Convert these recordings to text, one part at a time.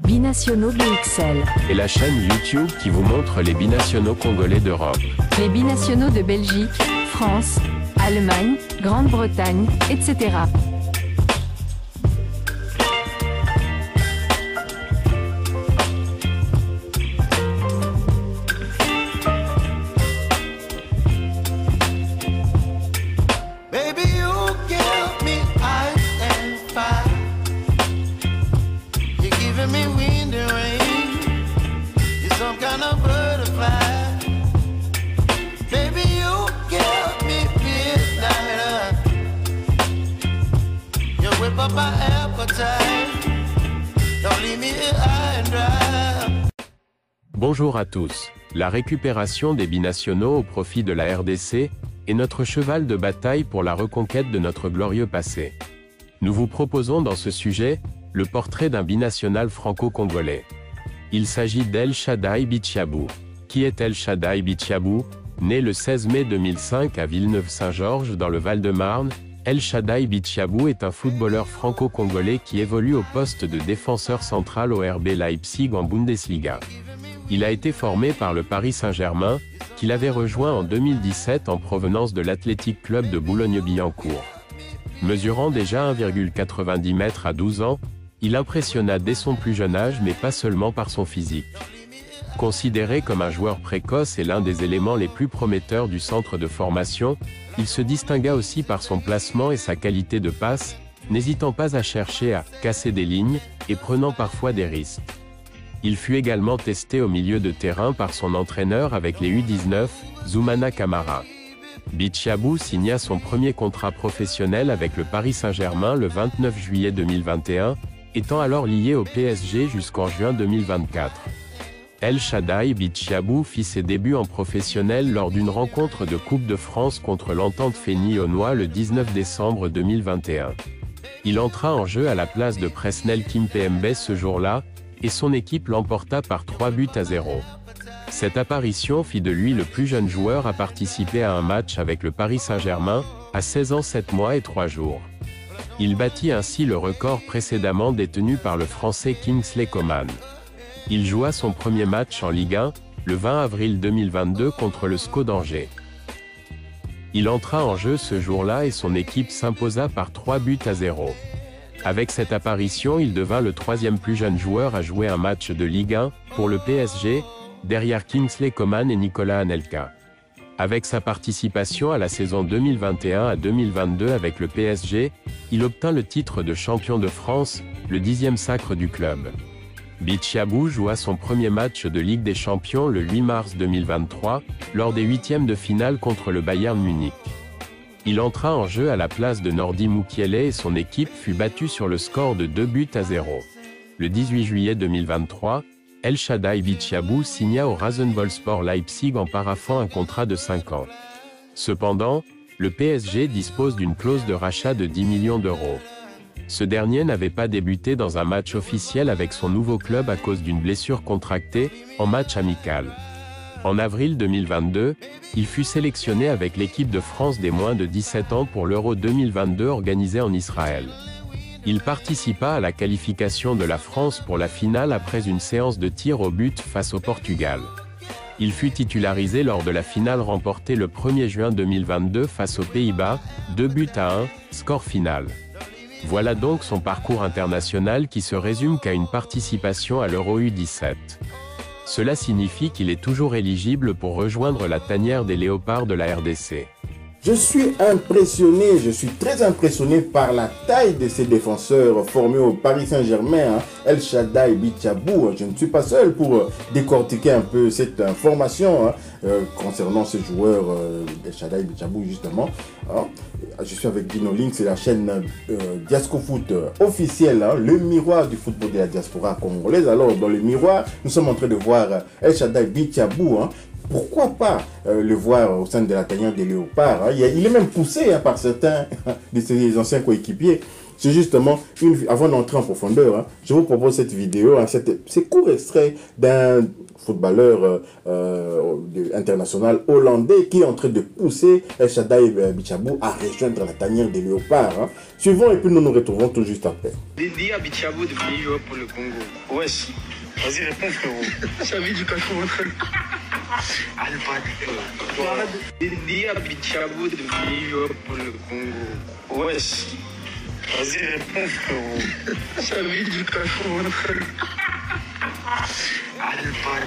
Binationaux BXL. Et la chaîne YouTube qui vous montre les binationaux congolais d'Europe. Les binationaux de Belgique, France, Allemagne, Grande-Bretagne, etc. Bonjour à tous. La récupération des binationaux au profit de la RDC est notre cheval de bataille pour la reconquête de notre glorieux passé. Nous vous proposons dans ce sujet, le portrait d'un binational franco-congolais. Il s'agit d'El Shaddai Bitshiabou. Qui est El Shaddai Bitshiabou? Né le 16 mai 2005 à Villeneuve-Saint-Georges dans le Val-de-Marne, El Shaddai Bitshiabou est un footballeur franco-congolais qui évolue au poste de défenseur central au RB Leipzig en Bundesliga. Il a été formé par le Paris Saint-Germain, qu'il avait rejoint en 2017 en provenance de l'Athletic Club de Boulogne-Billancourt. Mesurant déjà 1,90 m à 12 ans, il impressionna dès son plus jeune âge mais pas seulement par son physique. Considéré comme un joueur précoce et l'un des éléments les plus prometteurs du centre de formation, il se distingua aussi par son placement et sa qualité de passe, n'hésitant pas à chercher à casser des lignes et prenant parfois des risques. Il fut également testé au milieu de terrain par son entraîneur avec les U19, Zoumana Camara. Bitshiabou signa son premier contrat professionnel avec le Paris Saint-Germain le 29 juillet 2021, étant alors lié au PSG jusqu'en juin 2024. El Shaddai Bitshiabou fit ses débuts en professionnel lors d'une rencontre de Coupe de France contre l'Entente Fény-Aunois le 19 décembre 2021. Il entra en jeu à la place de Presnel Kimpembe ce jour-là, et son équipe l'emporta par 3-0. Cette apparition fit de lui le plus jeune joueur à participer à un match avec le Paris Saint-Germain, à 16 ans 7 mois et 3 jours. Il battit ainsi le record précédemment détenu par le Français Kingsley Coman. Il joua son premier match en Ligue 1, le 20 avril 2022 contre le SCO d'Angers. Il entra en jeu ce jour-là et son équipe s'imposa par 3-0. Avec cette apparition, il devint le troisième plus jeune joueur à jouer un match de Ligue 1, pour le PSG, derrière Kingsley Coman et Nicolas Anelka. Avec sa participation à la saison 2021 à 2022 avec le PSG, il obtint le titre de champion de France, le 10e sacre du club. Bitshiabou joua son premier match de Ligue des Champions le 8 mars 2023, lors des huitièmes de finale contre le Bayern Munich. Il entra en jeu à la place de Nordi Mukiele et son équipe fut battue sur le score de 2-0. Le 18 juillet 2023, El Shaddai Bitshiabou signa au Rasenballsport Leipzig en paraphant un contrat de 5 ans. Cependant, le PSG dispose d'une clause de rachat de 10 millions d'euros. Ce dernier n'avait pas débuté dans un match officiel avec son nouveau club à cause d'une blessure contractée, en match amical. En avril 2022, il fut sélectionné avec l'équipe de France des moins de 17 ans pour l'Euro 2022 organisé en Israël. Il participa à la qualification de la France pour la finale après une séance de tir au but face au Portugal. Il fut titularisé lors de la finale remportée le 1er juin 2022 face aux Pays-Bas, 2-1, score final. Voilà donc son parcours international qui se résume qu'à une participation à l'Euro U17. Cela signifie qu'il est toujours éligible pour rejoindre la tanière des léopards de la RDC. Je suis impressionné, je suis très impressionné par la taille de ces défenseurs formés au Paris Saint-Germain, El Shaddai Bitshiabou. Je ne suis pas seul pour décortiquer un peu cette information concernant ce joueur El Shaddai Bitshiabou justement. Je suis avec Dino Link, c'est la chaîne Diasco Foot officielle, le miroir du football de la diaspora congolaise. Alors dans le miroir, nous sommes en train de voir El Shaddai Bitshiabou. Pourquoi pas le voir au sein de la tanière des léopards. Il est même poussé par certains de ses anciens coéquipiers. C'est justement, avant d'entrer en profondeur, je vous propose cette vidéo, ces courts extraits d'un footballeur international hollandais qui est en train de pousser El Shaddai Bichabou à rejoindre la tanière des léopards. Hein. Suivons et puis nous nous retrouvons tout juste après. Dis à Bichabou de venir jouer pour le Congo. Wesh, vas-y réponds frérot. J'avais du cachot entre eux. Allez pas. Dis à Bichabou de venir jouer pour le Congo. Wesh, vas-y réponds frérot. J'avais du cachot entre eux. Allez pas.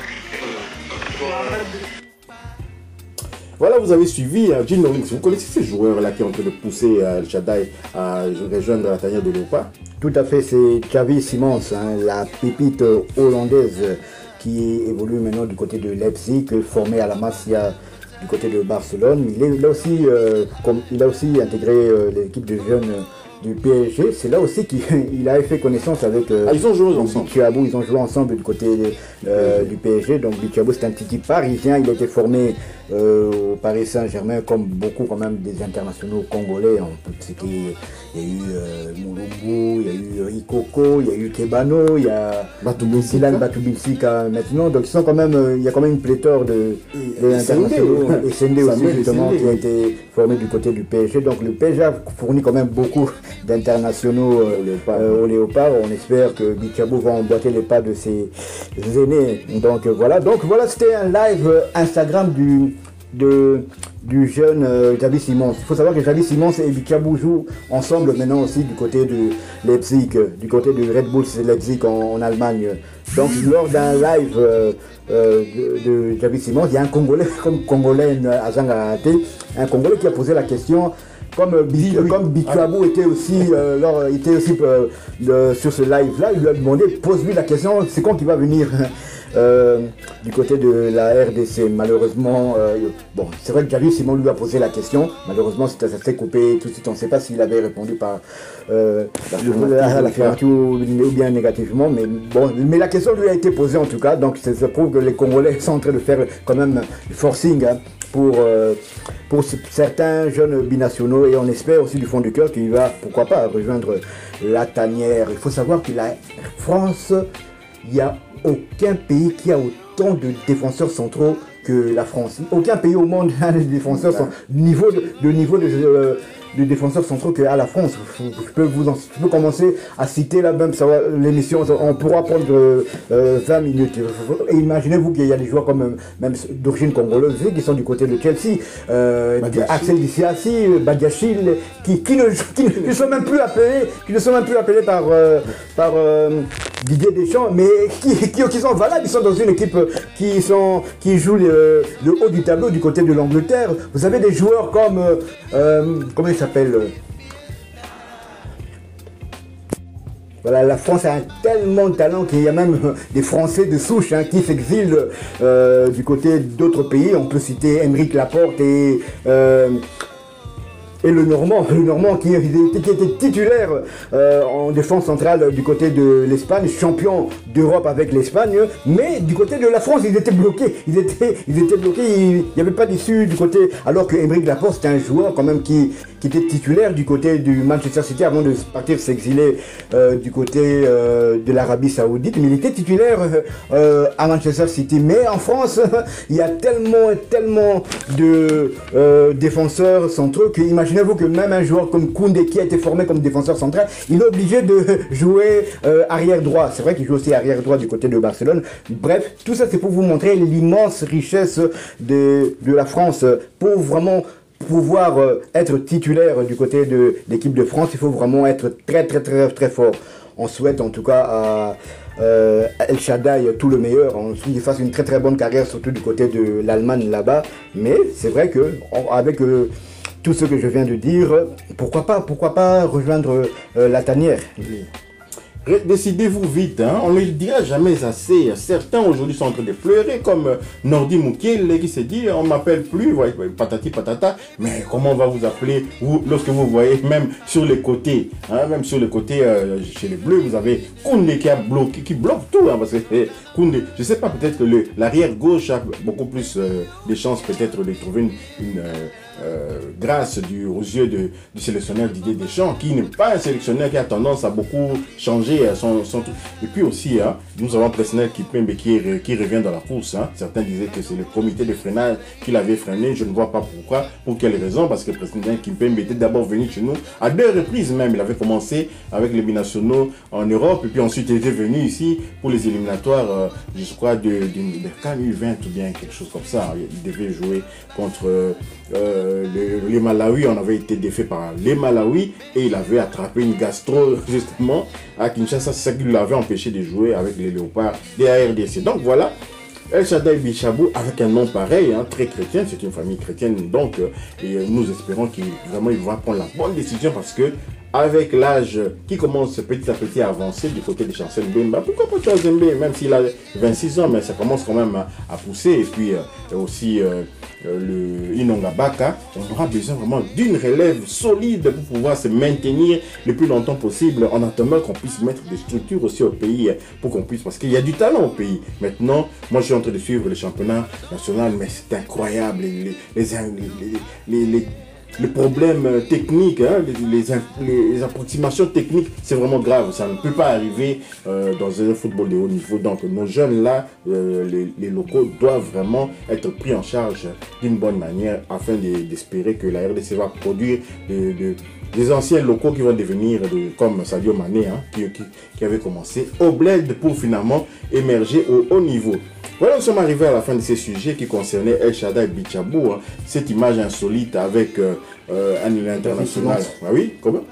Voilà, vous avez suivi Gene Rawlings. Vous connaissez ce joueur-là qui est en train de pousser El Shaddai à rejoindre la tanière de léopard? Tout à fait, c'est Xavi Simons, hein, la pépite hollandaise qui évolue maintenant du côté de Leipzig, formé à la Masia du côté de Barcelone. Il a aussi intégré l'équipe de jeunes du PSG. C'est là aussi qu'il a fait connaissance avec ils ont joué ensemble. Bichabou. Ils ont joué ensemble du côté du PSG. Donc Bichabou, c'est un petit parisien. Il a été formé au Paris Saint-Germain, comme beaucoup quand même des internationaux congolais. On peut citer, il y a eu Moulumbu, il y a eu Ikoko, il y a eu Kebano, il y a Dylan Batubilsika maintenant. Donc ils sont quand même, il y a quand même une pléthore d'internationaux. Et Sendé aussi justement qui a été formé du côté du PSG. Donc le PSG a fourni quand même beaucoup d'internationaux au Léopard. On espère que Bichabou va emboîter les pas de ses aînés. Donc voilà, c'était un live Instagram du jeune Xavi Simons. Il faut savoir que Xavi Simons et Bichabou jouent ensemble maintenant aussi du côté de Leipzig, du côté de Red Bull Leipzig en Allemagne. Donc lors d'un live de Xavi Simons, il y a un Congolais, comme Congolais Azangarate, un Congolais qui a posé la question. Comme Bichabou était aussi, sur ce live-là, il lui a demandé, pose-lui la question, c'est quand qu'il va venir du côté de la RDC. Malheureusement, c'est vrai que Xavi Simon lui a posé la question. Malheureusement, ça s'est coupé tout de suite. On ne sait pas s'il avait répondu par l'affirmative ou bien négativement. Mais la question lui a été posée en tout cas. Donc, ça prouve que les Congolais sont en train de faire quand même du forcing pour certains jeunes binationaux, et on espère aussi du fond du cœur qu'il va, pourquoi pas, rejoindre la tanière. Il faut savoir que la France, il n'y a aucun pays qui a autant de défenseurs centraux que la France. Aucun pays au monde a des défenseurs niveau de défenseurs centraux qu'à la France. Je peux commencer à citer là même l'émission, on pourra prendre 20 minutes. Et imaginez-vous qu'il y a des joueurs comme même d'origine congolaise qui sont du côté de Chelsea, Axel Disasi, Badiachil, qui ne sont même plus appelés par Didier Deschamps, mais qui sont valables. Ils sont dans une équipe qui joue le haut du tableau du côté de l'Angleterre. Vous avez des joueurs comme comment il s'appelle, voilà, la France a tellement de talent qu'il y a même des Français de souche qui s'exilent du côté d'autres pays. On peut citer Aymeric Laporte et le Normand qui était titulaire en défense centrale du côté de l'Espagne, champion d'Europe avec l'Espagne, mais du côté de la France, ils étaient bloqués. Ils étaient bloqués, il n'y avait pas d'issue du côté, alors que Aymeric Laporte, c'était un joueur quand même qui était titulaire du côté du Manchester City avant de partir s'exiler du côté de l'Arabie Saoudite, mais il était titulaire à Manchester City. Mais en France, il y a tellement de défenseurs centraux que imaginez-vous que même un joueur comme Koundé, qui a été formé comme défenseur central, il est obligé de jouer arrière droit. C'est vrai qu'il joue aussi arrière droit du côté de Barcelone. Bref, tout ça c'est pour vous montrer l'immense richesse de la France. Pour vraiment pouvoir être titulaire du côté de l'équipe de France, il faut vraiment être très fort. On souhaite en tout cas à El Shaddai tout le meilleur. On souhaite qu'il fasse une très bonne carrière, surtout du côté de l'Allemagne là-bas. Mais c'est vrai que avec tout ce que je viens de dire, pourquoi pas rejoindre la tanière. Décidez-vous vite, on ne le dira jamais assez. Certains aujourd'hui sont en train de pleurer, comme Nordi Moukile qui se dit on m'appelle plus, patati patata. Mais comment on va vous appeler vous, lorsque vous voyez même sur les côtés, chez les Bleus, vous avez Koundé qui bloque tout, parce que Koundé, je sais pas, peut-être que l'arrière gauche a beaucoup plus de chances peut-être de trouver grâce aux yeux du sélectionneur Didier Deschamps, qui n'est pas un sélectionneur qui a tendance à beaucoup changer son truc. Et puis aussi, nous avons Presnel Kimpembe qui revient dans la course. Certains disaient que c'est le comité de freinage qui l'avait freiné. Je ne vois pas pourquoi, pour quelle raison, parce que Presnel Kimpembe était d'abord venu chez nous à 2 reprises même. Il avait commencé avec les binationaux en Europe et puis ensuite il était venu ici pour les éliminatoires, je crois, de CAN U20 ou bien quelque chose comme ça. Il devait jouer contre les Malawi. On avait été défait par les Malawi et il avait attrapé une gastro justement à Kinshasa. C'est ça qui l'avait empêché de jouer avec les Léopards de la RDC. Donc voilà, El Shaddai Bichabou avec un nom pareil, très chrétien, c'est une famille chrétienne, donc et nous espérons qu'il va prendre la bonne décision, parce que avec l'âge qui commence petit à petit à avancer du côté de Chancel Mbemba, pourquoi pas Chazembe, même s'il a 26 ans, mais ça commence quand même à pousser, et puis aussi le Inonga Baka, on aura besoin vraiment d'une relève solide pour pouvoir se maintenir le plus longtemps possible, en attendant qu'on puisse mettre des structures aussi au pays, pour qu'on puisse, parce qu'il y a du talent au pays. Maintenant, moi je suis en train de suivre le championnat national, mais c'est incroyable, les problèmes techniques, les approximations techniques, c'est vraiment grave. Ça ne peut pas arriver dans un football de haut niveau. Donc nos jeunes là, les locaux doivent vraiment être pris en charge d'une bonne manière, afin d'espérer que la RDC va produire des anciens locaux qui vont devenir comme Sadio Mané, qui avait commencé au bled pour finalement émerger au haut niveau. Voilà, nous sommes arrivés à la fin de ces sujets qui concernaient El Shaddai Bichabou, cette image insolite avec un international. Ah oui, comment?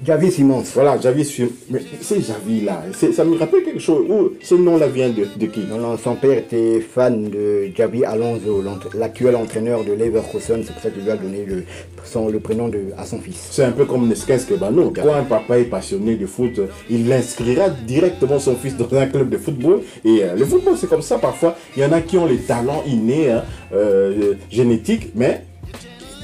Javi Simons. Voilà, Javi Simons. Mais c'est Javi là, ça me rappelle quelque chose. Ce nom-là vient de qui? Non, son père était fan de Javi Alonso, l'actuel entraîneur de Leverkusen. C'est pour ça qu'il lui a donné le prénom à son fils. C'est un peu comme Neskens Kebano. Quand un papa est passionné de foot, il inscrira directement son fils dans un club de football. Et le football, c'est comme ça parfois. Il y en a qui ont les talents innés, génétiques, mais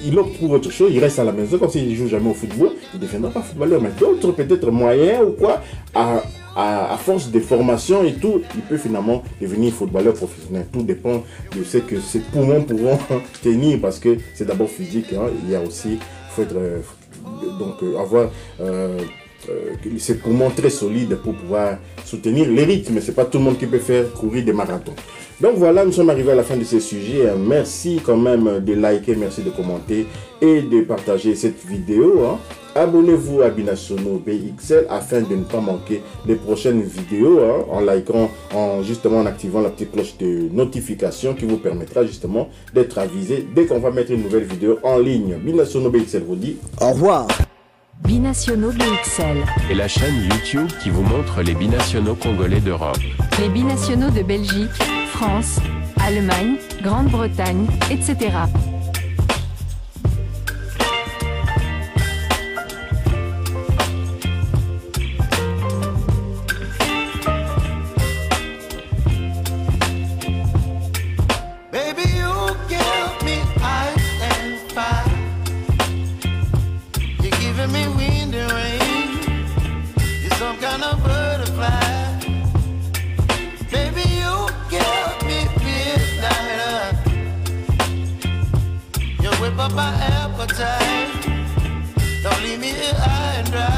il opte pour autre chose, il reste à la maison, comme s'il ne joue jamais au football, il ne deviendra pas footballeur. Mais d'autres, peut-être moyens ou quoi, à force de formation et tout, il peut finalement devenir footballeur professionnel. Tout dépend de ce que ses poumons pourront tenir, parce que c'est d'abord physique. Il y a aussi, il faut être, avoir ses poumons très solides pour pouvoir soutenir les rythmes. C'est pas tout le monde qui peut faire courir des marathons. Donc voilà, nous sommes arrivés à la fin de ce sujet. Merci quand même de liker, merci de commenter et de partager cette vidéo. Abonnez-vous à Binationaux BXL afin de ne pas manquer les prochaines vidéos, en likant, justement en activant la petite cloche de notification qui vous permettra justement d'être avisé dès qu'on va mettre une nouvelle vidéo en ligne. Binationaux BXL vous dit au revoir. Binationaux BXL. Et la chaîne YouTube qui vous montre les binationaux congolais d'Europe. Les binationaux de Belgique, France, Allemagne, Grande-Bretagne, etc. My appetite. Don't leave me here high and dry.